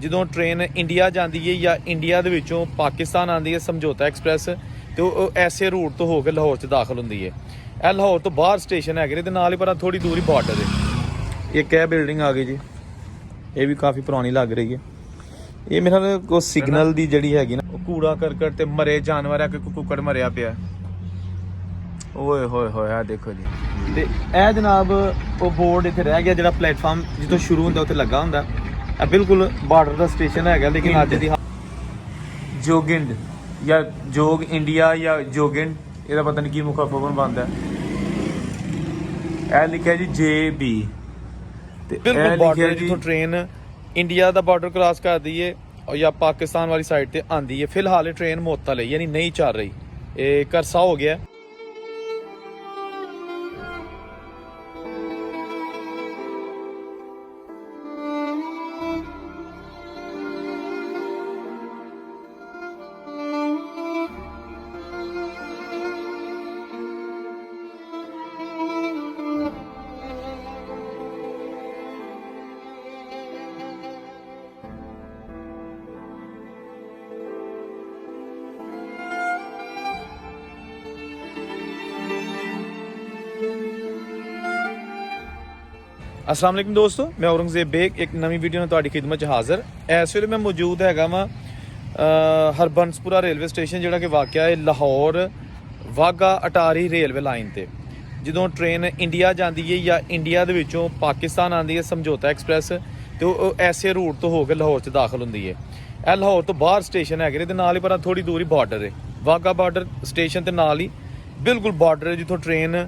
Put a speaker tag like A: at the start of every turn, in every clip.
A: ਜਦੋਂ train India ਜਾਂਦੀ ਹੈ ਜਾਂ ਇੰਡੀਆ ਦੇ ਵਿੱਚੋਂ ਪਾਕਿਸਤਾਨ ਆਉਂਦੀ ਹੈ ਸਮਝੌਤਾ ਐਕਸਪ੍ਰੈਸ, ਤੇ ਉਹ ਐਸੇ ਰੂਟ ਤੋਂ ਹੋ ਕੇ ਲਾਹੌਰ 'ਚ ਦਾਖਲ ਹੁੰਦੀ ਹੈ। ਇਹ ਲਾਹੌਰ ਤੋਂ ਬਾਹਰ ਸਟੇਸ਼ਨ ਹੈਗੇ ਨੇ ਤੇ ਨਾਲ ਹੀ ਪਰ ਥੋੜੀ ਦੂਰੀ ਬਾਰਡਰ ਹੈ। ਇੱਕ ਇਹ ਬਿਲਡਿੰਗ ਆ ਗਈ ਜੀ, ਇਹ ਵੀ ਕਾਫੀ ਪੁਰਾਣੀ ਲੱਗ ਰਹੀ ਹੈ। ਇਹ ਮੇਰੇ ਨਾਲ ਕੋ ਸਿਗਨਲ ਦੀ ਜਿਹੜੀ ਹੈਗੀ ਨਾ, ਉਹ ਕੂੜਾ ਕਰਕਟ ਤੇ ਮਰੇ ਜਾਨਵਰ ਆ, ਕਿ ਕੁੱਕੜ ਮਰਿਆ ਪਿਆ। ਓਏ ਹੋਏ ਹੋਏ ਆ ਦੇਖੋ ਜੀ। ਤੇ ਇਹ ਜਨਾਬ ਉਹ ਬੋਰਡ ਇੱਥੇ ਰਹਿ ਗਿਆ ਜਿਹੜਾ ਪਲੇਟਫਾਰਮ ਜਿੱਥੋਂ ਸ਼ੁਰੂ ਹੁੰਦਾ ਉੱਥੇ ਲੱਗਾ ਹੁੰਦਾ। ਇਹ ਬਿਲਕੁਲ ਬਾਰਡਰ ਦਾ ਸਟੇਸ਼ਨ ਹੈਗਾ, ਲੇਕਿਨ ਅੱਜ ਦੀ ਜੋਗਿੰਡ ਜਾਂ ਜੋਗ ਇੰਡੀਆ ਜਾਂ ਜੋਗਿੰਡ, ਇਹਦਾ ਪਤਾ ਨਹੀਂ ਕੀ ਮੁਖਾਫਵਨ ਬਣਦਾ। ਇਹ ਲਿਖਿਆ ਜੀ JB ਤੇ ਬਿਲਕੁਲ ਬਾਰਡਰ ਜਿੱਥੋਂ ਟ੍ਰੇਨ ਇੰਡੀਆ ਦਾ ਬਾਰਡਰ ਕ੍ਰਾਸ ਕਰਦੀ ਹੈ ਜਾਂ ਪਾਕਿਸਤਾਨ ਵਾਲੀ ਸਾਈਡ ਤੇ ਆਂਦੀ ਹੈ। ਫਿਲਹਾਲ ਇਹ ਟ੍ਰੇਨ ਮੋਤਾ ਲਈ ਯਾਨੀ ਨਹੀਂ ਚੱਲ ਰਹੀ, ਇਹ ਕਰਸਾ ਹੋ ਗਿਆ। अस्सलाम वालेकुम दोस्तों, मैं औरंगजेब बेग एक नवी वीडियो में तुहाडी खिदमत हाज़र। इस वेले मैं मौजूद हैगा वा हरबंसपुरा रेलवे स्टेशन जिहड़ा कि वाक़या है लाहौर वाघा अटारी रेलवे लाइन ते। ਜਦੋਂ ट्रेन इंडिया जाती है या इंडिया ਦੇ ਵਿੱਚੋਂ पाकिस्तान आती है समझौता एक्सप्रैस, तो ਉਹ ਐਸੇ रूट ਤੋਂ ਹੋ ਕੇ ਲਾਹੌਰ 'ਚ ਦਾਖਲ ਹੁੰਦੀ ਹੈ। ਇਹ ਲਾਹੌਰ ਤੋਂ ਬਾਹਰ ਸਟੇਸ਼ਨ ਹੈਗੇ ਨੇ ਤੇ ਨਾਲ ਹੀ ਪਰ ਥੋੜੀ ਦੂਰੀ ਬਾਰਡਰ ਹੈ। ਵਾਘਾ ਬਾਰਡਰ ਸਟੇਸ਼ਨ ਤੇ ਨਾਲ ਹੀ ਬਿਲਕੁਲ ਬਾਰਡਰ ਹੈ ਜਿੱਥੋਂ ਟ੍ਰੇਨ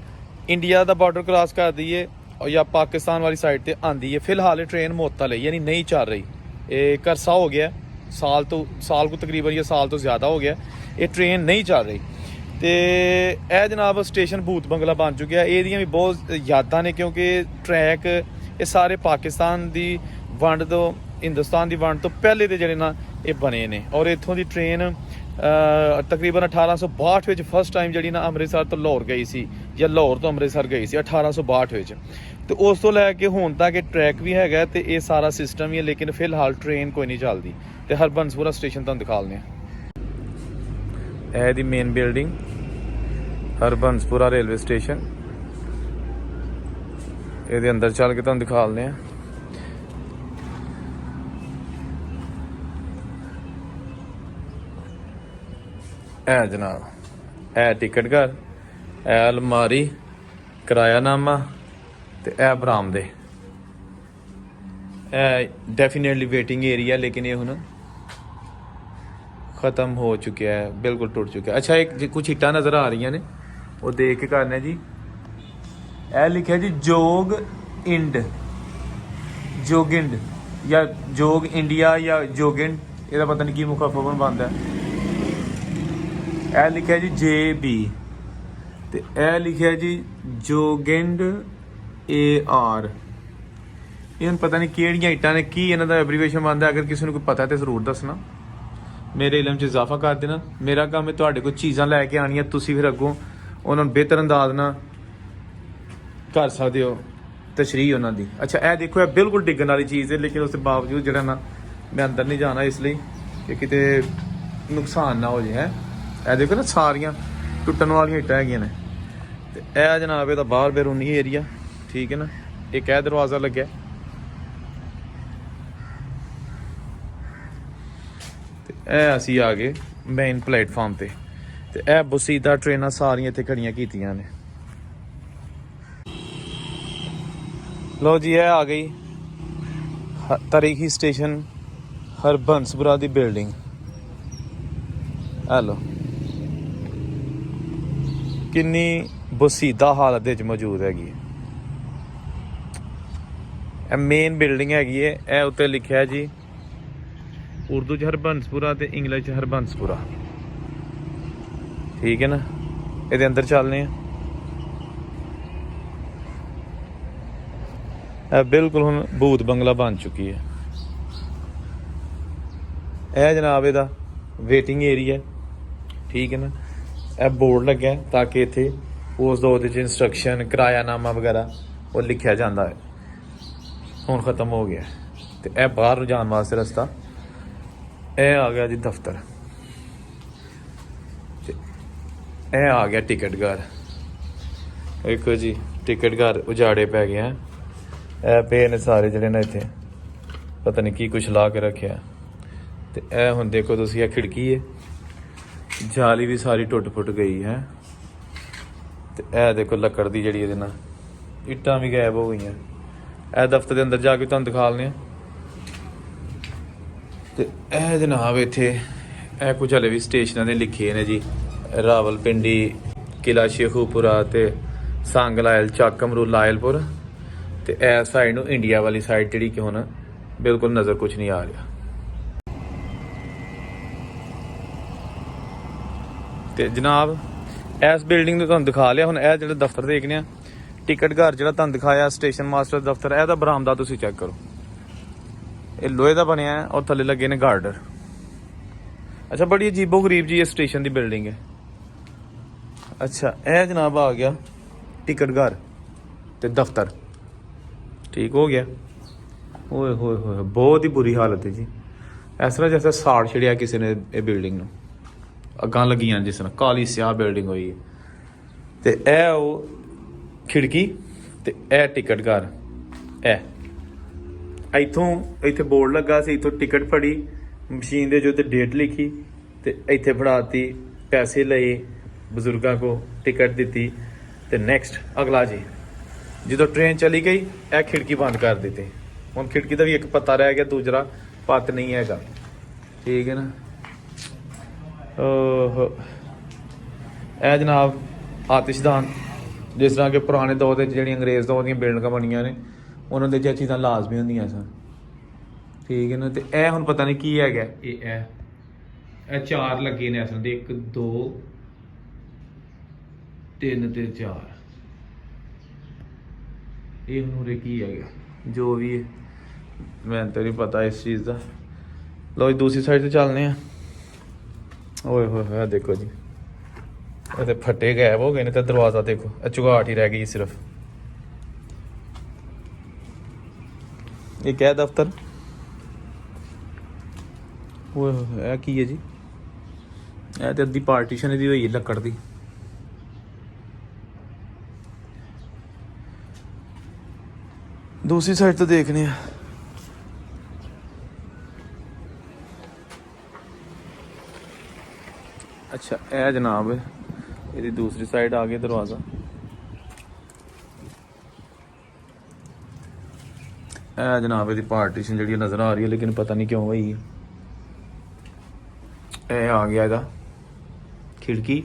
A: ਇੰਡੀਆ ਦਾ ਬਾਰਡਰ ਕ੍ਰਾਸ ਕਰਦੀ ਹੈ ਜਾਂ ਪਾਕਿस्तान वाली साइड ਤੇ ਆਂਦੀ ਹੈ। ਫਿਲਹਾਲ ਇਹ ਟ੍ਰੇਨ ਮੋਤਾ ਲਈ ਯਾਨੀ ਨਹੀਂ ਚੱਲ ਰਹੀ, ਇਹ ਕਰਸਾ ਹੋ ਗਿਆ। ਸਾਲ ਕੋ ਤਕਰੀਬਨ ਜਾਂ ਸਾਲ ਤੋਂ ਜ਼ਿਆਦਾ ਹੋ ਗਿਆ ਇਹ ਟ੍ਰੇਨ ਨਹੀਂ ਚੱਲ ਰਹੀ। ਤੇ ਇਹ ਜਨਾਬ ਸਟੇਸ਼ਨ ਭੂਤ ਬੰਗਲਾ ਬਣ ਚੁੱਕਿਆ। ਇਹਦੀਆਂ ਵੀ ਬਹੁਤ ਯਾਦਾਂ ਨੇ ਕਿਉਂਕਿ ਟਰੈਕ ਇਹ ਸਾਰੇ ਪਾਕਿਸਤਾਨ ਦੀ ਵੰਡ ਤੋਂ ਹਿੰਦੁਸਤਾਨ ਦੀ ਵੰਡ ਤੋਂ ਪਹਿਲੇ ਦੇ ਜਿਹੜੇ ਨਾ ਇਹ ਬਣੇ ਨੇ। ਔਰ ਇੱਥੋਂ ਦੀ ਟ੍ਰੇਨ ਤਕਰੀਬਨ 1862 ਵਿੱਚ ਫਸਟ ਟਾਈਮ ਜਿਹੜੀ ਨਾ ਅੰਮ੍ਰਿਤਸਰ ਤੋਂ ਲਾਹੌਰ ਗਈ ਸੀ ਜਾਂ ਲਾਹੌਰ ਤੋਂ ਅੰਮ੍ਰਿਤਸਰ ਗਈ ਸੀ 1862 ਵਿੱਚ। ਤੇ ਉਸ ਤੋਂ ਲੈ ਕੇ ਹੁਣ ਤੱਕ ਇਹ ਟਰੈਕ ਵੀ ਹੈਗਾ ਤੇ ਇਹ ਸਾਰਾ ਸਿਸਟਮ ਹੀ ਹੈ, ਲੇਕਿਨ ਫਿਲਹਾਲ ਟ੍ਰੇਨ ਕੋਈ ਨਹੀਂ ਚੱਲਦੀ। ਤੇ ਹਰਬੰਸਪੁਰਾ ਸਟੇਸ਼ਨ ਤੁਹਾਨੂੰ ਦਿਖਾਉਂਦੇ ਹਾਂ। ਇਹ ਦੀ ਮੇਨ ਬਿਲਡਿੰਗ ਹਰਬੰਸਪੁਰਾ ਰੇਲਵੇ ਸਟੇਸ਼ਨ, ਇਹਦੇ ਅੰਦਰ ਚੱਲ ਕੇ ਤੁਹਾਨੂੰ ਦਿਖਾਉਂਦੇ ਹਾਂ। ਇਹ ਜਨਾਬ ਇਹ ਟਿਕਟ ਘਰ, ਇਹ ਅਲਮਾਰੀ, ਕਿਰਾਇਆਨਾਮਾ ਤੇ ਇਹ ਬਰਾਮਦੇ। ਇਹ ਡੈਫੀਨੇਟਲੀ ਵੇਟਿੰਗ ਏਰੀਆ, ਲੇਕਿਨ ਇਹ ਹੁਣ ਖਤਮ ਹੋ ਚੁੱਕਿਆ ਹੈ, ਬਿਲकुल टूट चुका है। अच्छा, एक कुछ ईटा नज़र आ रही ने, वो देख के करना जी। ਇਹ ਲਿਖਿਆ ਜੀ ਜੋਗਿੰਡ ਜਾਂ ਜੋਗ ਇੰਡੀਆ ਜਾਂ ਜੋਗਿੰਡ, ਇਹਦਾ ਪਤਾ ਨਹੀਂ ਕੀ ਮੁਖਾਫਵਨ ਬਣਦਾ। ਇਹ ਲਿਖਿਆ ਜੀ JB ਤੇ ਇਹ ਲਿਖਿਆ ਜੀ ਜੋਗਿੰਡ AR। ਇਹਨਾਂ ਪਤਾ ਨਹੀਂ ਕਿਹੜੀਆਂ ਇੱਟਾਂ ਨੇ, ਕੀ ਇਹਨਾਂ ਦਾ ਐਬਰੀਵੇਸ਼ਨ ਬਣਦਾ। ਅਗਰ ਕਿਸੇ ਨੂੰ ਕੋਈ ਪਤਾ ਤੇ ਜ਼ਰੂਰ ਦੱਸਣਾ, ਮੇਰੇ ਇਲਮ 'ਚ ਇਜ਼ਾਫਾ ਕਰ ਦੇਣਾ। ਮੇਰਾ ਕੰਮ ਹੈ ਤੁਹਾਡੇ ਕੋਲ ਚੀਜ਼ਾਂ ਲੈ ਕੇ ਆਉਣੀਆਂ, ਤੁਸੀਂ ਫਿਰ ਅੱਗੋਂ ਉਹਨਾਂ ਨੂੰ ਬਿਹਤਰ ਅੰਦਾਜ਼ ਨਾਲ ਕਰ ਸਕਦੇ ਹੋ ਤਸ਼ਰੀਹ ਉਹਨਾਂ ਦੀ। ਅੱਛਾ, ਇਹ ਦੇਖੋ ਇਹ ਬਿਲਕੁਲ ਡਿੱਗਣ ਵਾਲੀ ਚੀਜ਼ ਹੈ, ਲੇਕਿਨ ਉਸ ਦੇ ਬਾਵਜੂਦ ਜਿਹੜਾ ਨਾ ਮੈਂ ਅੰਦਰ ਨਹੀਂ ਜਾਣਾ ਇਸ ਲਈ ਕਿ ਕਿਤੇ ਨੁਕਸਾਨ ਨਾ ਹੋ ਜਾਏ। ਹੈ ਇਹ ਦੇਖੋ ਨਾ ਸਾਰੀਆਂ ਟੁੱਟਣ ਵਾਲੀਆਂ ਇੱਟਾਂ ਹੈਗੀਆਂ ਨੇ। ਤੇ ਇਹ ਜਨਾਬ ਇਹਦਾ ਬਾਹਰ ਬੈਰੂਨੀ ਏਰੀਆ, ਠੀਕ ਹੈ ਨਾ। ਇੱਕ ਇਹ ਦਰਵਾਜ਼ਾ ਲੱਗਿਆ ਤੇ ਇਹ ਅਸੀਂ ਆ ਗਏ ਮੇਨ ਪਲੇਟਫਾਰਮ ਤੇ। ਤੇ ਇਹ ਬਸੀਦਾ ਟ੍ਰੇਨਾਂ ਸਾਰੀਆਂ ਇੱਥੇ ਖੜੀਆਂ ਕੀਤੀਆਂ ਨੇ। ਲੋ ਜੀ, ਇਹ ਆ ਗਈ ਤਾਰੀਖੀ ਸਟੇਸ਼ਨ ਹਰਬੰਸਪੁਰਾ ਦੀ ਬਿਲਡਿੰਗ। ਹੈਲੋ, ਕਿੰਨੀ ਬਸੀਦਾ ਹਾਲਤ ਵਿੱਚ ਮੌਜੂਦ ਹੈਗੀ ਹੈ। ਇਹ ਮੇਨ ਬਿਲਡਿੰਗ ਹੈਗੀ ਹੈ। ਇਹ ਉੱਤੇ ਲਿਖਿਆ ਜੀ ਉਰਦੂ 'ਚ ਹਰਬੰਸਪੁਰਾ ਤੇ ਇੰਗਲਿਸ਼ 'ਚ ਹਰਬੰਸਪੁਰਾ, ਠੀਕ ਹੈ ਨਾ। ਇਹਦੇ ਅੰਦਰ ਚੱਲਦੇ ਆ। ਇਹ ਬਿਲਕੁਲ ਹੁਣ ਭੂਤ ਬੰਗਲਾ ਬਣ ਚੁੱਕੀ ਹੈ। ਇਹ ਜਨਾਬ ਇਹਦਾ ਵੇਟਿੰਗ ਏਰੀਆ, ਠੀਕ ਹੈ ਨਾ। ਇਹ ਬੋਰਡ ਲੱਗਿਆ ਤਾਂ ਕਿ ਇੱਥੇ ਉਸ ਦਾ ਉਹਦੇ 'ਚ ਇੰਸਟਰਕਸ਼ਨ, ਕਿਰਾਇਆਨਾਮਾ ਵਗੈਰਾ ਉਹ ਲਿਖਿਆ ਜਾਂਦਾ ਹੈ। ਹੁਣ ਖਤਮ ਹੋ ਗਿਆ ਤੇ ਇਹ ਬਾਹਰ ਨੂੰ ਜਾਣ ਵਾਸਤੇ ਰਸਤਾ ਇਹ ਆ ਗਿਆ ਜੀ ਦਫ਼ਤਰ, ਤੇ ਇਹ ਆ ਗਿਆ ਟਿਕਟ ਘਰ। ਵੇਖੋ ਜੀ ਟਿਕਟ ਘਰ ਉਜਾੜੇ ਪੈ ਗਏ ਆ। ਇਹ ਪਏ ਨੇ ਸਾਰੇ ਜਿਹੜੇ ਨਾ ਇੱਥੇ, ਪਤਾ ਨਹੀਂ ਕੀ ਕੁਛ ਲਾ ਕੇ ਰੱਖਿਆ। ਤੇ ਇਹ ਹੁਣ ਦੇਖੋ ਤੁਸੀਂ, ਇਹ ਖਿੜਕੀ ਹੈ, ਜਾਲੀ ਵੀ ਸਾਰੀ ਟੁੱਟ ਫੁੱਟ ਗਈ ਹੈ। ਤੇ ਇਹ ਦੇਖੋ ਲੱਕੜ ਦੀ ਜਿਹੜੀ ਇਹਦੇ ਨਾਲ ਇੱਟਾਂ ਵੀ ਗਾਇਬ ਹੋ ਗਈਆਂ। ਇਹ ਦਫ਼ਤਰ ਦੇ ਅੰਦਰ ਜਾ ਕੇ ਤੁਹਾਨੂੰ ਦਿਖਾ ਲੈਂਦੇ ਹਾਂ। ਤੇ ਇਹ ਜਨਾਬ ਇੱਥੇ ਇਹ ਕੁਝ ਹਲੇ ਵੀ ਸਟੇਸ਼ਨਾਂ ਦੇ ਲਿਖੇ ਨੇ ਜੀ, ਰਾਵਲਪਿੰਡੀ, ਕਿਲਾ ਸ਼ੇਖੂਪੁਰਾ ਤੇ ਸੰਗਲਾਇਲ, ਚੱਕਮਰੂ, ਲਾਇਲਪੁਰ। ਤੇ ਇਹ ਸਾਈਡ ਨੂੰ ਇੰਡੀਆ ਵਾਲੀ ਸਾਈਡ ਜਿਹੜੀ ਕਿ ਹੁਣ ਬਿਲਕੁਲ ਨਜ਼ਰ ਕੁਝ ਨਹੀਂ ਆ ਰਿਹਾ। ਤੇ ਜਨਾਬ ਇਸ ਬਿਲਡਿੰਗ ਨੂੰ ਤੁਹਾਨੂੰ ਦਿਖਾ ਲਿਆ। ਹੁਣ ਇਹ ਜਿਹੜਾ ਦਫ਼ਤਰ ਦੇਖਦੇ ਆ, ਟਿਕਟ ਘਰ ਜਿਹੜਾ ਤੁਹਾਨੂੰ ਦਿਖਾਇਆ, ਸਟੇਸ਼ਨ ਮਾਸਟਰ ਦਫ਼ਤਰ, ਇਹਦਾ ਬਰਾਮਦਾ ਤੁਸੀਂ ਚੈੱਕ ਕਰੋ। ਇਹ ਲੋਹੇ ਦਾ ਬਣਿਆ ਹੈ ਔਰ ਥੱਲੇ ਲੱਗੇ ਨੇ ਗਾਰਡਰ। ਅੱਛਾ, ਬੜੀ ਅਜੀਬੋ ਗਰੀਬ ਜੀ ਇਹ ਸਟੇਸ਼ਨ ਦੀ ਬਿਲਡਿੰਗ ਹੈ। ਅੱਛਾ, ਇਹ ਜਨਾਬ ਆ ਗਿਆ ਟਿਕਟ ਘਰ ਤੇ ਦਫ਼ਤਰ, ਠੀਕ ਹੋ ਗਿਆ। ਓਏ ਹੋਏ ਹੋਏ, ਬਹੁਤ ਹੀ ਬੁਰੀ ਹਾਲਤ ਹੈ ਜੀ। ਇਸ ਤਰ੍ਹਾਂ ਜੈਸੇ ਸਾੜ ਛੜਿਆ ਕਿਸੇ ਨੇ ਇਹ ਬਿਲਡਿੰਗ ਨੂੰ, ਅੱਗਾਂ ਲੱਗੀਆਂ ਜਿਸ ਤਰ੍ਹਾਂ ਕਾਲੀ ਸਿਆਹ ਬਿਲਡਿੰਗ ਹੋਈ ਹੈ। ਤੇ ਇਹ ਉਹ ਖਿੜਕੀ ਤੇ ਇਹ ਟਿਕਟ ਘਰ। ਇਹ ਇੱਥੇ ਬੋਰਡ ਲੱਗਾ ਸੀ, ਇੱਥੋਂ ਟਿਕਟ ਫੜੀ, ਮਸ਼ੀਨ ਦੇ ਜੋ ਤੇ ਡੇਟ ਲਿਖੀ ਤੇ ਇੱਥੇ ਫੜਾਤੀ, ਪੈਸੇ ਲਏ ਬਜ਼ੁਰਗਾਂ ਕੋ, ਟਿਕਟ ਦਿੱਤੀ ਤੇ ਨੈਕਸਟ ਅਗਲਾ ਜੀ। ਜਦੋਂ ਟ੍ਰੇਨ ਚਲੀ ਗਈ ਇਹ ਖਿੜਕੀ ਬੰਦ ਕਰ ਦਿੱਤੀ। ਹੁਣ ਖਿੜਕੀ ਦਾ ਵੀ ਇੱਕ ਪੱਤਾ ਰਹਿ ਗਿਆ, ਦੂਜਾ ਪੱਤ ਨਹੀਂ ਹੈਗਾ, ਠੀਕ ਹੈ ਨਾ। ਇਹ ਜਨਾਬ ਆਤਿਸ਼ਦਾਨ, ਜਿਸ ਤਰ੍ਹਾਂ ਕਿ ਪੁਰਾਣੇ ਦੌਰ ਦੇ ਜਿਹੜੀਆਂ ਅੰਗਰੇਜ਼ ਦੌਰ ਦੀਆਂ ਬਿਲਡਿੰਗਾਂ ਬਣੀਆਂ ਨੇ, ਉਹਨਾਂ ਦੇ ਇਹ ਚੀਜ਼ਾਂ ਲਾਜ਼ਮੀ ਹੁੰਦੀਆਂ ਸਨ, ਠੀਕ ਹੈ ਨਾ। ਤੇ ਇਹ ਹੁਣ ਪਤਾ ਨਹੀਂ ਕੀ ਹੈਗਾ। ਇਹ 4 ਲੱਗੇ ਨੇ ਅਸਲ ਦੇ, 1 2 3 ਤੇ 4। ਇਹ ਹੁਣ ਉਰੇ ਕੀ ਹੈਗਾ, ਜੋ ਵੀ ਹੈ ਮੈਨੂੰ ਤਾਂ ਨਹੀਂ ਪਤਾ ਇਸ ਚੀਜ਼ ਦਾ। ਲਓ ਜੀ ਦੂਸਰੀ ਸਾਈਡ ਤੇ ਚੱਲਦੇ ਆ। ਓਏ ਹੋਏ ਹੋਏ, ਦੇਖੋ ਜੀ ਇਹਦੇ ਫੱਟੇ ਗਾਇਬ ਹੋ ਗਏ ਨੇ। ਤੇ ਦਰਵਾਜ਼ਾ ਦੇਖੋ, ਇਹ ਚੁਗਾਟ ਹੀ ਰਹਿ ਗਈ ਸਿਰਫ। ਇਹ ਕਿਆ ਦਫ਼ਤਰ, ਓਏ ਹੋਏ ਇਹ ਕੀ ਹੈ ਜੀ। ਇਹ ਤੇ ਅੱਧੀ ਪਾਰਟੀਸ਼ਨ ਇਹਦੀ ਹੋਈ ਹੈ ਲੱਕੜ ਦੀ। ਦੂਸਰੀ ਸਾਈਡ ਤੋਂ ਦੇਖਦੇ ਆ। ਅੱਛਾ, ਇਹ ਜਨਾਬ ਇਹਦੀ ਦੂਸਰੀ ਸਾਈਡ ਆ ਗਿਆ ਦਰਵਾਜ਼ਾ। ਇਹ ਜਨਾਬ ਇਹਦੀ ਪਾਰਟੀਸ਼ਨ ਜਿਹੜੀ ਨਜ਼ਰ ਆ ਰਹੀ ਹੈ, ਲੇਕਿਨ ਪਤਾ ਨਹੀਂ ਕਿਉਂ ਹੋਈ। ਇਹ ਆ ਗਿਆ ਇਹਦਾ ਖਿੜਕੀ,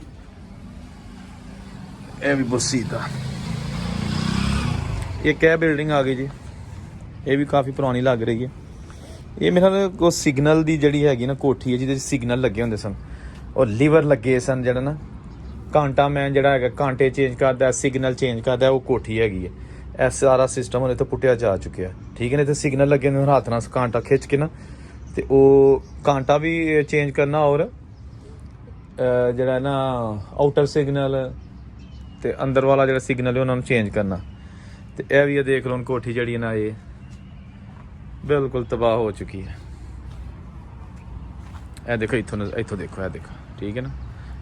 A: ਇਹ ਵੀ ਬਸੀਦਾ। ਇਹ ਕਿਆ ਬਿਲਡਿੰਗ ਆ ਗਈ ਜੀ, ਇਹ ਵੀ ਕਾਫੀ ਪੁਰਾਣੀ ਲੱਗ ਰਹੀ ਹੈ। ਇਹ ਮੇਰੇ ਨਾਲ ਕੋ ਸਿਗਨਲ ਦੀ ਜਿਹੜੀ ਹੈਗੀ ਨਾ ਕੋਠੀ ਹੈ, ਜਿਹਦੇ 'ਚ ਸਿਗਨਲ ਲੱਗੇ ਹੁੰਦੇ ਸਨ ਔਰ ਲੀਵਰ ਲੱਗੇ ਸਨ, ਜਿਹੜਾ ਨਾ ਘੰਟਾ ਮੈਨ ਜਿਹੜਾ ਹੈਗਾ ਘੰਟੇ ਚੇਂਜ ਕਰਦਾ, ਸਿਗਨਲ ਚੇਂਜ ਕਰਦਾ, ਉਹ ਕੋਠੀ ਹੈਗੀ ਹੈ। ਇਹ ਸਾਰਾ ਸਿਸਟਮ ਹੁਣ ਇੱਥੇ ਪੁੱਟਿਆ ਜਾ ਚੁੱਕਿਆ, ਠੀਕ ਹੈ ਨਾ। ਇੱਥੇ ਸਿਗਨਲ ਲੱਗੇ ਨੇ, ਹੱਥ ਨਾਲ ਘੰਟਾ ਖਿੱਚ ਕੇ ਨਾ, ਤੇ ਉਹ ਘੰਟਾ ਵੀ ਚੇਂਜ ਕਰਨਾ ਔਰ ਜਿਹੜਾ ਨਾ ਆਊਟਰ ਸਿਗਨਲ ਤੇ ਅੰਦਰ ਵਾਲਾ ਜਿਹੜਾ ਸਿਗਨਲ ਹੈ ਉਹਨਾਂ ਨੂੰ ਚੇਂਜ ਕਰਨਾ। ਤੇ ਇਹ ਵੀ ਦੇਖ ਲਓ ਕੋਠੀ ਜਿਹੜੀ ਹੈ ਨਾ, ਇਹ ਬਿਲਕੁਲ ਤਬਾਹ ਹੋ ਚੁੱਕੀ ਹੈ। ਇਹ ਦੇਖੋ ਇੱਥੋਂ ਦੇਖੋ, ਇਹ ਦੇਖੋ, ਠੀਕ ਹੈ ਨਾ।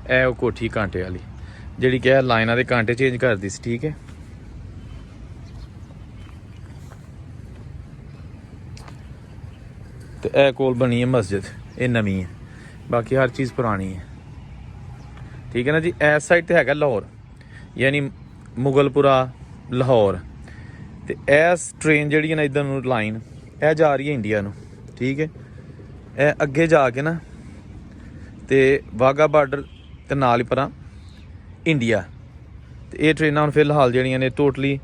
A: ਇਹ ਉਹ ਕੋਠੀ ਕਾਂਟੇ ਵਾਲੀ ਜਿਹੜੀ ਕਿ ਲਾਈਨਾਂ ਦੇ ਕਾਂਟੇ ਚੇਂਜ ਕਰਦੀ ਸੀ, ਠੀਕ ਹੈ। ਤੇ ਇਹ ਕੋਲ ਬਣੀ ਹੈ ਮਸਜਿਦ, ਇਹ ਨਵੀਂ ਹੈ, ਬਾਕੀ ਹਰ ਚੀਜ਼ ਪੁਰਾਣੀ ਹੈ, ਠੀਕ ਹੈ ਨਾ ਜੀ। ਇਸ ਸਾਈਡ ਤੇ ਹੈਗਾ ਲਾਹੌਰ, ਯਾਨੀ ਮੁਗਲਪੁਰਾ, ਲਾਹੌਰ। ਤੇ ਇਸ ਟ੍ਰੇਨ ਜਿਹੜੀ ਹੈ ਨਾ ਇੱਧਰ ਨੂੰ ਲਾਈਨ, ਇਹ ਜਾ ਰਹੀ ਹੈ ਇੰਡੀਆ ਨੂੰ, ਠੀਕ ਹੈ। ਇਹ ਅੱਗੇ ਜਾ ਕੇ ਨਾ ਤੇ ਵਾਹਗਾ ਬਾਰਡਰ ਤੇ ਨਾਲ ਹੀ ਪਰਾਂ ਇੰਡੀਆ। ਤੇ ਇਹ ਟ੍ਰੇਨਾਂ ਹੁਣ ਫਿਲਹਾਲ ਜਿਹੜੀਆਂ ਨੇ ਟੋਟਲੀ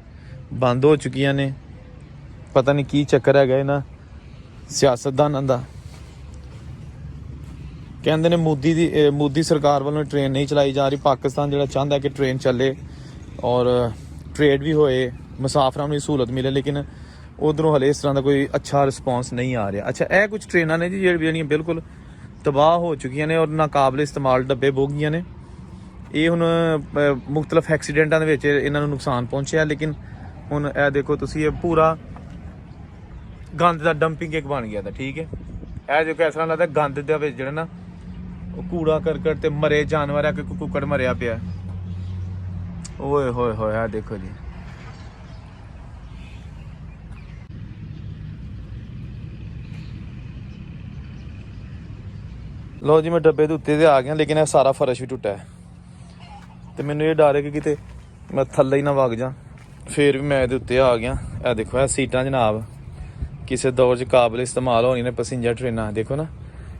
A: ਬੰਦ ਹੋ ਚੁੱਕੀਆਂ ਨੇ। ਪਤਾ ਨਹੀਂ ਕੀ ਚੱਕਰ ਹੈਗਾ ਇਹਨਾਂ ਸਿਆਸਤਦਾਨਾਂ ਦਾ। ਕਹਿੰਦੇ ਨੇ ਮੋਦੀ ਸਰਕਾਰ ਵੱਲੋਂ ਟ੍ਰੇਨ ਨਹੀਂ ਚਲਾਈ ਜਾ ਰਹੀ। ਪਾਕਿਸਤਾਨ ਜਿਹੜਾ ਚਾਹੁੰਦਾ ਕਿ ਟ੍ਰੇਨ ਚੱਲੇ ਔਰ ਟ੍ਰੇਡ ਵੀ ਹੋਏ, ਮੁਸਾਫਰਾਂ ਨੂੰ ਸਹੂਲਤ ਮਿਲੇ, ਲੇਕਿਨ ਉਧਰੋਂ ਹਲੇ ਇਸ ਤਰ੍ਹਾਂ ਦਾ ਕੋਈ ਅੱਛਾ ਰਿਸਪੌਂਸ ਨਹੀਂ ਆ ਰਿਹਾ। ਅੱਛਾ, ਇਹ ਕੁਝ ਟ੍ਰੇਨਾਂ ਨੇ ਜੀ ਜਿਹੜੀਆਂ ਬਿਲਕੁਲ ਤਬਾਹ ਹੋ ਚੁੱਕੀਆਂ ਨੇ ਔਰ ਨਾਕਾਬਲ ਇਸਤੇਮਾਲ ਡੱਬੇ ਬੋਗੀਆਂ ਨੇ। ਇਹ ਹੁਣ ਮੁਖਤਲਫ ਐਕਸੀਡੈਂਟਾਂ ਦੇ ਵਿੱਚ ਇਹਨਾਂ ਨੂੰ ਨੁਕਸਾਨ ਪਹੁੰਚਿਆ, ਲੇਕਿਨ ਹੁਣ ਇਹ ਦੇਖੋ ਤੁਸੀਂ, ਇਹ ਪੂਰਾ ਗੰਦ ਦਾ ਡੰਪਿੰਗ ਇੱਕ ਬਣ ਗਿਆ ਦਾ, ਠੀਕ ਹੈ। ਇਹ ਜੋ ਇਸ ਤਰ੍ਹਾਂ ਲੱਗਦਾ ਗੰਦ ਦੇ ਵਿੱਚ ਜਿਹੜਾ ਨਾ ਉਹ ਕੂੜਾ ਕਰਕਟ ਤੇ ਮਰੇ ਜਾਨਵਰ ਆ ਕਿ ਕੁੱਕੜ ਮਰਿਆ ਪਿਆ। ਓਏ ਹੋਏ ਹੋਏ ਆ ਦੇਖੋ ਜੀ। ਲੋ ਜੀ ਮੈਂ ਡੱਬੇ ਦੇ ਉੱਤੇ ਤੇ ਆ ਗਿਆ, ਲੇਕਿਨ ਇਹ ਸਾਰਾ ਫਰਸ਼ ਵੀ ਟੁੱਟਾ ਹੈ ਤੇ ਮੈਨੂੰ ਇਹ ਡਰ ਹੈ ਕਿ ਕਿਤੇ ਮੈਂ ਥੱਲੇ ਹੀ ਨਾ ਵਗ ਜਾ। ਫੇਰ ਵੀ ਮੈਂ ਇਹਦੇ ਉੱਤੇ ਆ ਗਿਆ। ਇਹ ਦੇਖੋ ਇਹ ਸੀਟਾਂ ਜਨਾਬ ਕਿਸੇ ਦੌਰ 'ਚ ਕਾਬਲ ਇਸਤੇਮਾਲ ਹੋਣੀਆਂ ਨੇ ਪੈਸੇਂਜਰ ਟ੍ਰੇਨਾਂ। ਦੇਖੋ ਨਾ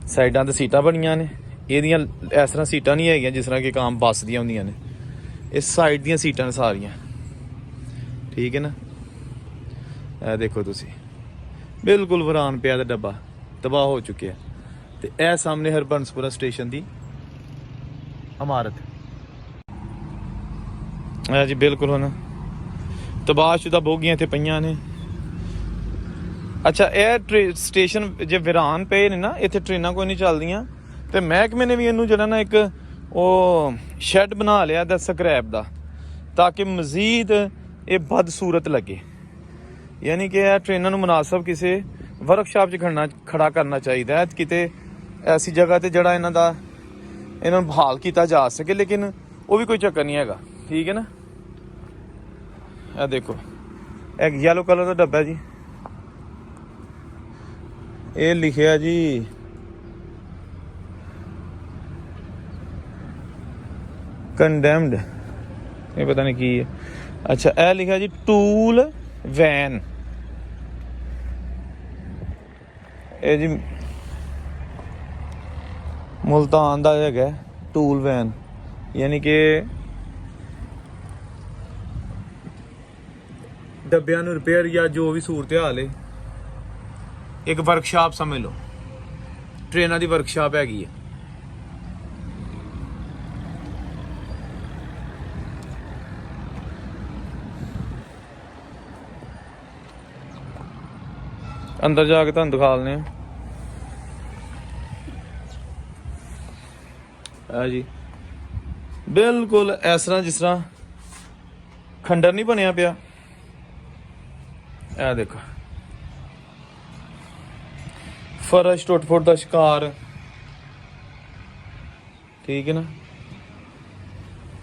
A: ਸਾਈਡਾਂ ਤੇ ਸੀਟਾਂ ਬਣੀਆਂ ਨੇ, ਇਹਦੀਆਂ ਇਸ ਤਰ੍ਹਾਂ ਸੀਟਾਂ ਨਹੀਂ ਹੈਗੀਆਂ ਜਿਸ ਤਰ੍ਹਾਂ ਕਿ ਆਮ ਬੱਸ ਦੀਆਂ ਹੁੰਦੀਆਂ ਨੇ। ਇਹ ਸਾਈਡ ਦੀਆਂ ਸੀਟਾਂ ਨੇ ਸਾਰੀਆਂ, ਠੀਕ ਹੈ ਨਾ। ਇਹ ਦੇਖੋ ਤੁਸੀਂ ਬਿਲਕੁਲ ਵੀਰਾਨ ਪਿਆ ਦਾ ਡੱਬਾ, ਤਬਾਹ ਹੋ ਚੁੱਕਿਆ। ਤੇ ਇਹ ਸਾਹਮਣੇ ਹਰਬੰਸਪੁਰਾ ਸਟੇਸ਼ਨ ਦੀ ਇਮਾਰਤ ਹੈ ਜੀ। ਬਿਲਕੁਲ ਹੁਣ ਤਬਾਹਸ਼ੁਦਾ ਬੋਗੀਆਂ ਇੱਥੇ ਪਈਆਂ ਨੇ। ਅੱਛਾ ਇਹ ਸਟੇਸ਼ਨ ਜੇ ਵੀਰਾਨ ਪਏ ਨੇ ਨਾ, ਇੱਥੇ ਟ੍ਰੇਨਾਂ ਕੋਈ ਨਹੀਂ ਚੱਲਦੀਆਂ ਤੇ ਮਹਿਕਮੇ ਨੇ ਵੀ ਇਹਨੂੰ ਜਿਹੜਾ ਨਾ ਇੱਕ ਉਹ ਸ਼ੈੱਡ ਬਣਾ ਲਿਆ ਦਾ ਸਕ੍ਰੈਪ ਦਾ, ਤਾਂ ਕਿ ਮਜ਼ੀਦ ਇਹ ਬਦਸੂਰਤ ਲੱਗੇ। ਯਾਨੀ ਕਿ ਇਹ ਟ੍ਰੇਨਾਂ ਨੂੰ ਮੁਨਾਸਬ ਕਿਸੇ ਵਰਕਸ਼ਾਪ 'ਚ ਖੜਾ ਕਰਨਾ ਚਾਹੀਦਾ ਹੈ, ਕਿਤੇ ਐਸੀ ਜਗ੍ਹਾ ਤੇ ਜਿਹੜਾ ਇਹਨਾਂ ਨੂੰ ਬਹਾਲ ਕੀਤਾ ਜਾ ਸਕੇ। ਲੇਕਿਨ ਉਹ ਵੀ ਕੋਈ ਚੱਕਰ ਨਹੀਂ ਹੈਗਾ, ਠੀਕ ਹੈ ਨਾ। ਇਹ ਦੇਖੋ ਇੱਕ ਯੈਲੋ ਕਲਰ ਦਾ ਡੱਬਾ ਜੀ, ਇਹ ਲਿਖਿਆ ਜੀ ਕੰਡੈਮਡ, ਇਹ ਪਤਾ ਨਹੀਂ ਕੀ ਹੈ। ਅੱਛਾ ਇਹ ਲਿਖਿਆ ਜੀ ਟੂਲ ਵੈਨ। ਇਹ ਜੀ ਮੁਲਤਾਨ ਦਾ ਹੈਗਾ ਟੂਲ ਵੈਨ, ਯਾਨੀ ਕਿ ਡੱਬਿਆਂ ਨੂੰ ਰਿਪੇਅਰ ਜਾਂ ਜੋ ਵੀ ਸੂਰਤ ਹਾਲ ਹੈ, ਇੱਕ ਵਰਕਸ਼ਾਪ ਸਮਝ ਲਓ, ਟ੍ਰੇਨਾਂ ਦੀ ਵਰਕਸ਼ਾਪ ਹੈਗੀ ਹੈ। ਅੰਦਰ ਜਾ ਕੇ ਤੁਹਾਨੂੰ ਦਿਖਾ ਲੈਂਦੇ ਆ ਜੀ। ਬਿਲਕੁਲ ਇਸ ਤਰ੍ਹਾਂ ਜਿਸ ਤਰ੍ਹਾਂ ਖੰਡਰ ਨਹੀਂ ਬਣਿਆ ਪਿਆ। ਇਹ ਦੇਖੋ ਫਰਸ਼ ਟੁੱਟ ਫੁੱਟ ਦਾ ਸ਼ਿਕਾਰ, ਠੀਕ ਹੈ ਨਾ।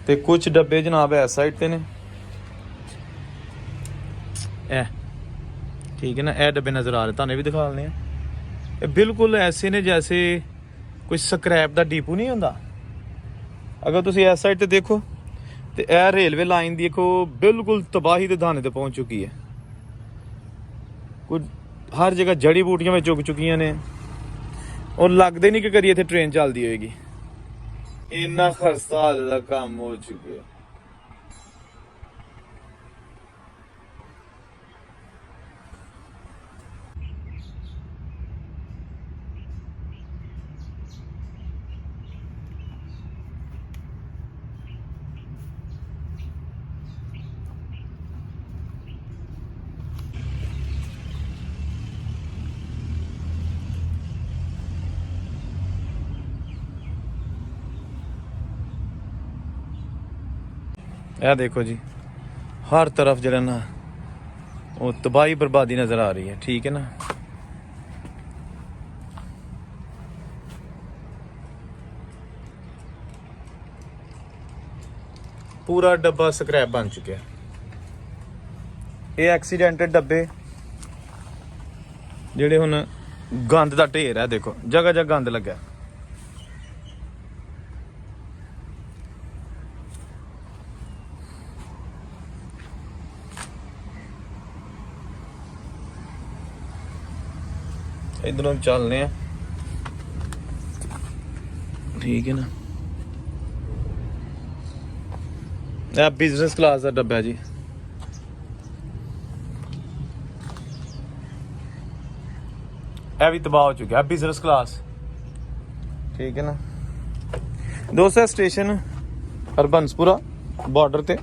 A: ਤੇ ਕੁਝ ਡੱਬੇ ਜਨਾਬ ਇਸ ਸਾਈਡ ਤੇ ਨੇ, ਇਹ ਠੀਕ ਹੈ ਨਾ। ਇਹ ਡੱਬੇ ਨਜ਼ਰ ਆ ਰਹੇ ਤੁਹਾਨੂੰ, ਵੀ ਦਿਖਾ ਲੈਣੇ ਆ। ਇਹ ਬਿਲਕੁਲ ਐਸੇ ਨੇ ਜੈਸੇ ਕੋਈ ਸਕ੍ਰੈਪ ਦਾ ਡੀਪੂ ਨਹੀਂ ਹੁੰਦਾ। ਅਗਰ ਤੁਸੀਂ ਇਸ ਸਾਈਡ ਤੇ ਦੇਖੋ ਤੇ ਇਹ ਰੇਲਵੇ ਲਾਈਨ ਦੇਖੋ ਬਿਲਕੁਲ ਤਬਾਹੀ ਦੇ ਦਾਣੇ ਤੇ ਪਹੁੰਚ ਚੁੱਕੀ ਹੈ। ਕੋਈ ਹਰ ਜਗ੍ਹਾ ਜੜੀ ਬੂਟੀਆਂ ਵਿੱਚ ਚੁੱਕ ਚੁੱਕੀਆਂ ਨੇ, ਔਰ ਲੱਗਦੇ ਨਹੀਂ ਕਿ ਕਦੀ ਇੱਥੇ ਟ੍ਰੇਨ ਚੱਲਦੀ ਹੋਏਗੀ। ਇੰਨਾ ਖਸਤਾ ਦਾ ਕੰਮ ਹੋ ਚੁੱਕਿਆ। ਇਹ ਦੇਖੋ ਜੀ ਹਰ ਤਰਫ ਜਿਹੜਾ ਨਾ ਉਹ ਤਬਾਹੀ ਬਰਬਾਦੀ ਨਜ਼ਰ ਆ ਰਹੀ ਹੈ, ਠੀਕ ਹੈ ਨਾ। ਪੂਰਾ ਡੱਬਾ ਸਕ੍ਰੈਪ ਬਣ ਚੁੱਕਿਆ। ਇਹ ਐਕਸੀਡੈਂਟਡ ਡੱਬੇ ਜਿਹੜੇ ਹੁਣ ਗੰਦ ਦਾ ਢੇਰ ਹੈ। ਦੇਖੋ ਜਗ੍ਹਾ ਜਗ੍ਹਾ ਗੰਦ ਲੱਗਾ। इधरों चलने हैं, ठीक है ना। यह बिजनेस क्लास का डब्बा है जी। यह भी तबाह हो चुका है, बिजनेस क्लास, ठीक है ना। दोस्तों स्टेशन हरबंसपुरा बॉर्डर ते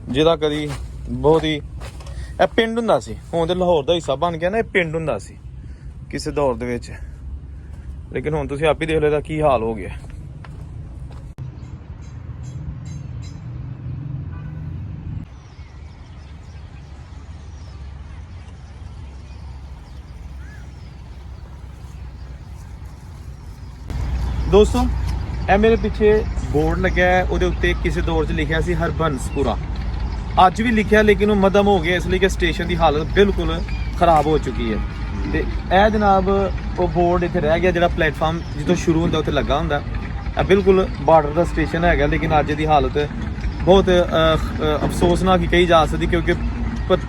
A: जिहदा कदी बहुत ही ਇਹ ਪਿੰਡ ਹੁੰਦਾ ਸੀ, ਹੁਣ ਤੇ ਲਾਹੌਰ ਦਾ ਹਿੱਸਾ ਬਣ ਗਿਆ ਨਾ। ਇਹ ਪਿੰਡ ਹੁੰਦਾ ਸੀ ਕਿਸੇ ਦੌਰ ਦੇ ਵਿੱਚ, ਲੇਕਿਨ ਹੁਣ ਤੁਸੀਂ ਆਪ ਹੀ ਦੇਖ ਲਓ ਇਹਦਾ ਕੀ ਹਾਲ ਹੋ ਗਿਆ। ਦੋਸਤੋ ਇਹ ਮੇਰੇ ਪਿੱਛੇ ਬੋਰਡ ਲੱਗਿਆ ਹੈ, ਉਹਦੇ ਉੱਤੇ ਕਿਸੇ ਦੌਰ 'ਚ ਲਿਖਿਆ ਸੀ ਹਰਬੰਸਪੁਰਾ। ਅੱਜ ਵੀ ਲਿਖਿਆ ਲੇਕਿਨ ਉਹ ਮੱਧਮ ਹੋ ਗਿਆ, ਇਸ ਲਈ ਕਿ ਸਟੇਸ਼ਨ ਦੀ ਹਾਲਤ ਬਿਲਕੁਲ ਖਰਾਬ ਹੋ ਚੁੱਕੀ ਹੈ। ਤੇ ਇਹ ਜਨਾਬ ਉਹ ਬੋਰਡ ਇੱਥੇ ਰਹਿ ਗਿਆ, ਜਿਹੜਾ ਪਲੇਟਫਾਰਮ ਜਿੱਥੋਂ ਸ਼ੁਰੂ ਹੁੰਦਾ ਉੱਥੇ ਲੱਗਾ ਹੁੰਦਾ। ਇਹ ਬਿਲਕੁਲ ਬਾਰਡਰ ਦਾ ਸਟੇਸ਼ਨ ਹੈਗਾ, ਲੇਕਿਨ ਅੱਜ ਦੀ ਹਾਲਤ ਬਹੁਤ ਅਫਸੋਸਨਾਕ ਹੀ ਕਹੀ ਜਾ ਸਕਦੀ, ਕਿਉਂਕਿ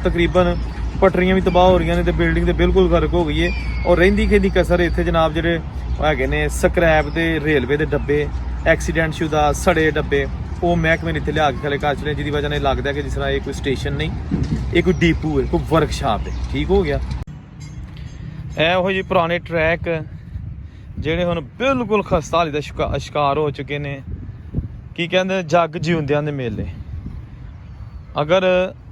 A: ਤਕਰੀਬਨ ਪਟਰੀਆਂ ਵੀ ਤਬਾਹ ਹੋ ਰਹੀਆਂ ਨੇ ਤੇ ਬਿਲਡਿੰਗ ਤੇ ਬਿਲਕੁਲ ਗਰਕ ਹੋ ਗਈ ਹੈ। ਔਰ ਰਹਿੰਦੀ ਖੇਦੀ ਕਸਰ ਇੱਥੇ ਜਨਾਬ ਜਿਹੜੇ ਹੈਗੇ ਨੇ ਸਕ੍ਰੈਪ ਦੇ ਰੇਲਵੇ ਦੇ ਡੱਬੇ, ਐਕਸੀਡੈਂਟ ਸ਼ੁਦਾ ਸੜੇ ਡੱਬੇ, ਉਹ ਮਹਿਕਮੇ ਨੇ ਇੱਥੇ ਲਿਆ ਕੇ ਖਲੇ ਕਾਚ ਨੇ, ਜਿਹਦੀ ਵਜ੍ਹਾ ਨਾਲ ਲੱਗਦਾ ਕਿ ਜਿਸ ਤਰ੍ਹਾਂ ਇਹ ਕੋਈ ਸਟੇਸ਼ਨ ਨਹੀਂ, ਇਹ ਕੋਈ ਡੀਪੂ ਹੈ, ਕੋਈ ਵਰਕਸ਼ਾਪ ਹੈ। ਠੀਕ ਹੋ ਗਿਆ। ਇਹ ਉਹੋ ਜਿਹੇ ਪੁਰਾਣੇ ਟਰੈਕ ਜਿਹੜੇ ਹੁਣ ਬਿਲਕੁਲ ਖਸਤਾ ਹਾਲੀ ਦਾ ਸ਼ਿਕਾਰ ਹੋ ਚੁੱਕੇ ਨੇ। ਕੀ ਕਹਿੰਦੇ, ਜੱਗ ਜਿਉਂਦਿਆਂ ਦੇ ਮੇਲੇ। ਅਗਰ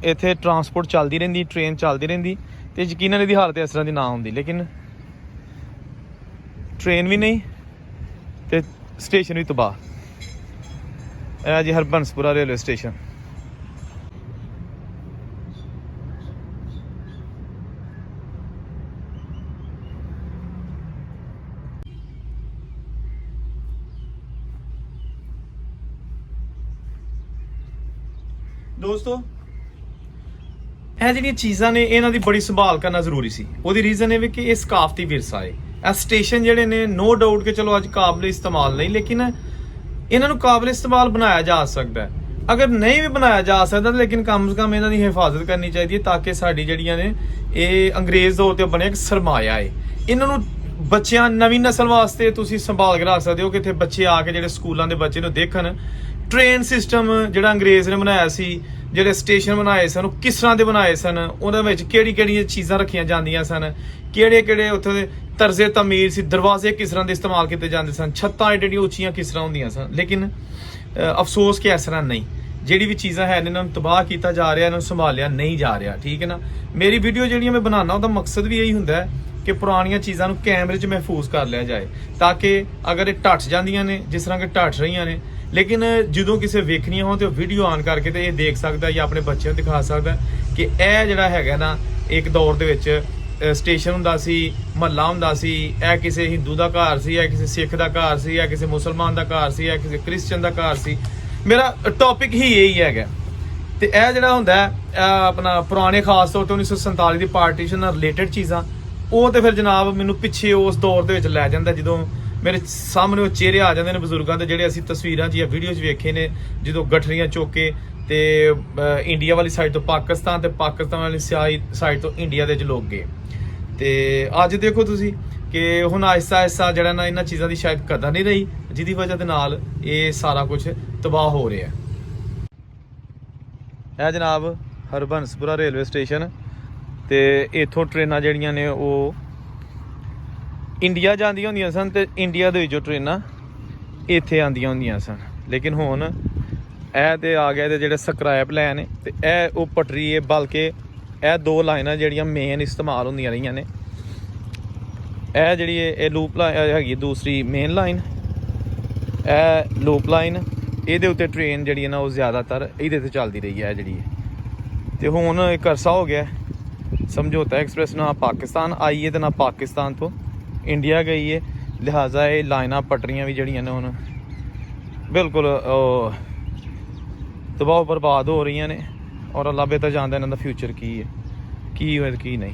A: ਇੱਥੇ ਟਰਾਂਸਪੋਰਟ ਚੱਲਦੀ ਰਹਿੰਦੀ, ਟ੍ਰੇਨ ਚੱਲਦੀ ਰਹਿੰਦੀ, ਤੇ ਯਕੀਨਨ ਇਹਦੀ ਹਾਲਤ ਇਸ ਤਰ੍ਹਾਂ ਦੀ ਨਾ ਹੁੰਦੀ। ਲੇਕਿਨ ਟ੍ਰੇਨ ਵੀ ਨਹੀਂ ਤੇ ਸਟੇਸ਼ਨ ਵੀ ਤਬਾਹ। ਇਹ ਜੀ ਹਰਬੰਸਪੁਰਾ ਰੇਲਵੇ ਸਟੇਸ਼ਨ। ਦੋਸਤੋ ਇਹ ਜਿਹੜੀਆਂ ਚੀਜ਼ਾਂ ਨੇ ਇਹਨਾਂ ਦੀ ਬੜੀ ਸੰਭਾਲ ਕਰਨਾ ਜ਼ਰੂਰੀ ਸੀ। ਉਹਦੀ ਰੀਜ਼ਨ ਇਹ ਵੀ ਕਿ ਇਹ ਸਕਾਫਤੀ ਵਿਰਸਾ ਹੈ। ਇਹ ਸਟੇਸ਼ਨ ਜਿਹੜੇ ਨੇ ਨੋ ਡਾਊਟ ਕਿ ਚਲੋ ਅੱਜ ਕਾਬਲੇ ਇਸਤੇਮਾਲ ਨਹੀਂ, ਲੇਕਿਨ ਇਹਨਾਂ ਨੂੰ ਕਾਬਲੇ ਇਸਤੇਮਾਲ ਬਣਾਇਆ ਜਾ ਸਕਦਾ ਹੈ। ਅਗਰ ਨਹੀਂ ਵੀ ਬਣਾਇਆ ਜਾ ਸਕਦਾ ਲੇਕਿਨ ਕਮ ਸੇ ਕਮ ਇਹਨਾਂ ਦੀ ਹਿਫਾਜ਼ਤ ਕਰਨੀ ਚਾਹੀਦੀ ਹੈ, ਤਾਂ ਕਿ ਸਾਡੀ ਜਿਹੜੀਆਂ ਨੇ ਇਹ ਅੰਗਰੇਜ਼ ਦੌਰ ਤੇ ਬਣਿਆ ਇੱਕ ਸਰਮਾਇਆ ਹੈ। ਇਹਨਾਂ ਨੂੰ ਬੱਚਿਆਂ ਨਵੀਂ ਨਸਲ ਵਾਸਤੇ ਤੁਸੀਂ ਸੰਭਾਲ ਕੇ ਰੱਖ ਸਕਦੇ ਹੋ, ਕਿ ਇੱਥੇ ਬੱਚੇ ਆ ਕੇ ਜਿਹੜੇ ਸਕੂਲਾਂ ਦੇ ਬੱਚੇ ਨੂੰ ਦੇਖਣ ਟ੍ਰੇਨ ਸਿਸਟਮ ਜਿਹੜਾ ਅੰਗਰੇਜ਼ ਨੇ ਬਣਾਇਆ ਸੀ, ਜਿਹੜੇ ਸਟੇਸ਼ਨ ਬਣਾਏ ਸਨ ਉਹ ਕਿਸ ਤਰ੍ਹਾਂ ਦੇ ਬਣਾਏ ਸਨ, ਉਹਨਾਂ ਵਿੱਚ ਕਿਹੜੀ ਕਿਹੜੀਆਂ ਚੀਜ਼ਾਂ ਰੱਖੀਆਂ ਜਾਂਦੀਆਂ ਸਨ, ਕਿਹੜੇ ਕਿਹੜੇ ਉੱਥੇ ਦੇ ਤਰਜ਼ੇ ਤਮੀਰ ਸੀ, ਦਰਵਾਜ਼ੇ ਕਿਸ ਤਰ੍ਹਾਂ ਦੇ ਇਸਤੇਮਾਲ ਕੀਤੇ ਜਾਂਦੇ ਸਨ, ਛੱਤਾਂ ਏਡੀਆਂ ਉੱਚੀਆਂ ਕਿਸ ਤਰ੍ਹਾਂ ਹੁੰਦੀਆਂ ਸਨ। ਲੇਕਿਨ ਅਫਸੋਸ ਕਿ ਇਸ ਤਰ੍ਹਾਂ ਨਹੀਂ, ਜਿਹੜੀ ਵੀ ਚੀਜ਼ਾਂ ਹੈ ਇਹਨਾਂ ਨੂੰ ਤਬਾਹ ਕੀਤਾ ਜਾ ਰਿਹਾ, ਇਹਨਾਂ ਨੂੰ ਸੰਭਾਲਿਆ ਨਹੀਂ ਜਾ ਰਿਹਾ। ਠੀਕ ਹੈ ਨਾ। ਮੇਰੀ ਵੀਡੀਓ ਜਿਹੜੀਆਂ ਮੈਂ ਬਣਾਉਣਾ ਉਹਦਾ ਮਕਸਦ ਵੀ ਇਹੀ ਹੁੰਦਾ ਹੈ ਕਿ ਪੁਰਾਣੀਆਂ ਚੀਜ਼ਾਂ ਨੂੰ ਕੈਮਰੇ 'ਚ ਮਹਿਫੂਜ਼ ਕਰ ਲਿਆ ਜਾਏ, ਤਾਂ ਕਿ ਅਗਰ ਇਹ ਢੱਟ ਜਾਂਦੀਆਂ ਨੇ ਜਿਸ ਤਰ੍ਹਾਂ ਕਿ ਢੱਟ ਰਹੀਆਂ ਨੇ, ਲੇਕਿਨ ਜਦੋਂ ਕਿਸੇ ਵੇਖਣੀਆਂ ਹੋਣ ਤੇ ਉਹ ਵੀਡੀਓ ਆਨ ਕਰਕੇ ਤੇ ਇਹ ਦੇਖ ਸਕਦਾ ਜਾਂ ਆਪਣੇ ਬੱਚਿਆਂ ਨੂੰ ਦਿਖਾ ਸਕਦਾ ਕਿ ਇਹ ਜਿਹੜਾ ਹੈਗਾ ਨਾ ਇੱਕ ਦੌਰ ਦੇ ਵਿੱਚ ਸਟੇਸ਼ਨ ਹੁੰਦਾ ਸੀ, ਮਹੱਲਾ ਹੁੰਦਾ ਸੀ, ਇਹ ਕਿਸੇ ਹਿੰਦੂ ਦਾ ਘਰ ਸੀ, ਇਹ ਕਿਸੇ ਸਿੱਖ ਦਾ ਘਰ ਸੀ, ਇਹ ਕਿਸੇ ਮੁਸਲਮਾਨ ਦਾ ਘਰ ਸੀ, ਇਹ ਕਿਸੇ ਕ੍ਰਿਸਚਨ ਦਾ ਘਰ ਸੀ। ਮੇਰਾ ਟੌਪਿਕ ਹੀ ਇਹੀ ਹੈਗਾ। ਤੇ ਇਹ ਜਿਹੜਾ ਹੁੰਦਾ ਆਪਣਾ ਪੁਰਾਣੇ ਖਾਸ ਤੌਰ ਤੇ 1947 ਦੀ ਪਾਰਟੀਸ਼ਨ ਨਾਲ ਰਿਲੇਟਡ ਚੀਜ਼ਾਂ, ਉਹ ਤੇ ਫਿਰ ਜਨਾਬ ਮੈਨੂੰ ਪਿੱਛੇ ਉਸ ਦੌਰ ਦੇ ਵਿੱਚ ਲੈ ਜਾਂਦਾ, ਜਦੋਂ ਮੇਰੇ ਸਾਹਮਣੇ ਉਹ ਚਿਹਰੇ ਆ ਜਾਂਦੇ ਨੇ ਬਜ਼ੁਰਗਾਂ ਦੇ, ਜਿਹੜੇ ਅਸੀਂ ਤਸਵੀਰਾਂ 'ਚ ਜਾਂ ਵੀਡੀਓ 'ਚ ਵੇਖੇ ਨੇ, ਜਦੋਂ ਗਠਰੀਆਂ ਚੁੱਕ ਕੇ ਤੇ ਇੰਡੀਆ ਵਾਲੀ ਸਾਈਡ ਤੋਂ ਪਾਕਿਸਤਾਨ ਤੇ ਪਾਕਿਸਤਾਨ ਵਾਲੀ ਸਾਈਡ ਤੋਂ ਇੰਡੀਆ ਦੇ ਵਿੱਚ ਲੋਕ ਗਏ। ਤੇ ਅੱਜ ਦੇਖੋ ਤੁਸੀਂ ਕਿ ਹੁਣ ਆਹਿਸਤਾ ਆਹਿਸਤਾ ਜਿਹੜਾ ਨਾ ਇਹਨਾਂ ਚੀਜ਼ਾਂ ਦੀ ਸ਼ਾਇਦ ਕਦਰ ਨਹੀਂ ਰਹੀ, ਜਿਹਦੀ ਵਜ੍ਹਾ ਦੇ ਨਾਲ ਇਹ ਸਾਰਾ ਕੁਝ ਤਬਾਹ ਹੋ ਰਿਹਾ। ਇਹ ਜਨਾਬ ਹਰਬੰਸਪੁਰਾ ਰੇਲਵੇ ਸਟੇਸ਼ਨ, ਤੇ ਇੱਥੋਂ ਟ੍ਰੇਨਾਂ ਜਿਹੜੀਆਂ ਨੇ ਉਹ ਇੰਡੀਆ ਜਾਂਦੀਆਂ ਹੁੰਦੀਆਂ ਸਨ, ਤੇ ਇੰਡੀਆ ਦੇ ਵਿੱਚੋਂ ਟ੍ਰੇਨਾਂ ਇੱਥੇ ਆਉਂਦੀਆਂ ਹੁੰਦੀਆਂ ਸਨ। ਲੇਕਿਨ ਹੁਣ ਇਹ ਤੇ ਆ ਗਿਆ, ਇਹਦੇ ਜਿਹੜੇ ਸਕ੍ਰੈਪ ਲਾਈਨ ਨੇ, ਤੇ ਇਹ ਉਹ ਪਟਰੀ ਹੈ, ਬਲਕਿ ਇਹ ਦੋ ਲਾਈਨਾਂ ਜਿਹੜੀਆਂ ਮੇਨ ਇਸਤੇਮਾਲ ਹੁੰਦੀਆਂ ਰਹੀਆਂ ਨੇ। ਇਹ ਜਿਹੜੀ ਇਹ ਲੂਪ ਲਾਈਨ ਹੈਗੀ ਦੂਸਰੀ ਮੇਨ ਲਾਈਨ, ਇਹ ਲੂਪ ਲਾਈਨ, ਇਹਦੇ ਉੱਤੇ ਟ੍ਰੇਨ ਜਿਹੜੀ ਹੈ ਨਾ ਉਹ ਜ਼ਿਆਦਾਤਰ ਇਹਦੇ ਤੇ ਚੱਲਦੀ ਰਹੀ ਹੈ ਜਿਹੜੀ ਹੈ। ਤੇ ਹੁਣ ਇੱਕ ਅਰਸਾ ਹੋ ਗਿਆ ਸਮਝੌਤਾ ਐਕਸਪ੍ਰੈਸ ਨਾ ਪਾਕਿਸਤਾਨ ਆਈ ਹੈ ਤੇ ਨਾ ਪਾਕਿਸਤਾਨ ਤੋਂ ਇੰਡੀਆ ਗਈ ਹੈ, ਲਿਹਾਜ਼ਾ ਇਹ ਲਾਈਨਾਂ ਪਟਰੀਆਂ ਵੀ ਜਿਹੜੀਆਂ ਨੇ ਹੁਣ ਬਿਲਕੁਲ ਤਬਾਹ ਬਰਬਾਦ ਹੋ ਰਹੀਆਂ ਨੇ। ਔਰ ਅੱਲਾ ਬਿਹਤਰ ਜਾਣਦਾ ਇਹਨਾਂ ਦਾ ਫਿਊਚਰ ਕੀ ਹੈ, ਕੀ ਹੋਏ ਕੀ ਨਹੀਂ।